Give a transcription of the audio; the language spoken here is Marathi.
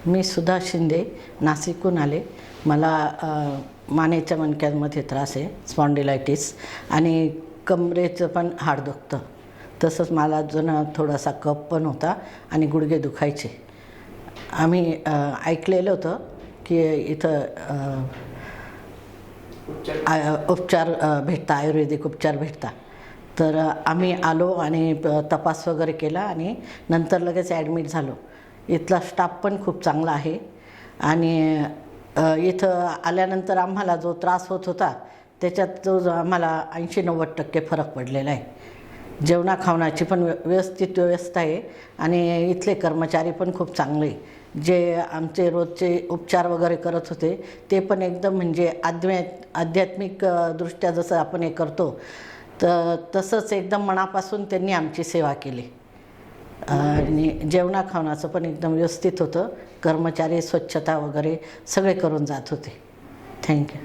मी सुधा शिंदे, नाशिकहून आले. मला मानेच्या मणक्यांमध्ये त्रास आहे, स्पॉन्डिलायटिस, आणि कमरेचं पण हाड दुखतं. तसंच मला जुना थोडासा कफ पण होता आणि गुडघे दुखायचे. आम्ही ऐकलेलं होतं की इथं उपचार भेटता, आयुर्वेदिक उपचार भेटता. तर आम्ही आलो आणि तपास वगैरे केला आणि नंतर लगेच ॲडमिट झालो. इथला स्टाफ पण खूप चांगला आहे आणि इथं आल्यानंतर आम्हाला जो त्रास होत होता त्याच्यात जो आम्हाला 80-90% फरक पडलेला आहे. जेवणाखावणाची पण व्यवस्थित व्यवस्था आहे आणि इथले कर्मचारी पण खूप चांगले. जे आमचे रोजचे उपचार वगैरे करत होते ते पण एकदम म्हणजे आध्यात्मिक दृष्ट्या जसं आपण हे करतो तर तसंच एकदम मनापासून त्यांनी आमची सेवा केली. आणि जेवणाखावणाचं पण एकदम व्यवस्थित होतं. कर्मचारी स्वच्छता वगैरे सगळे करून जात होते. थँक्यू.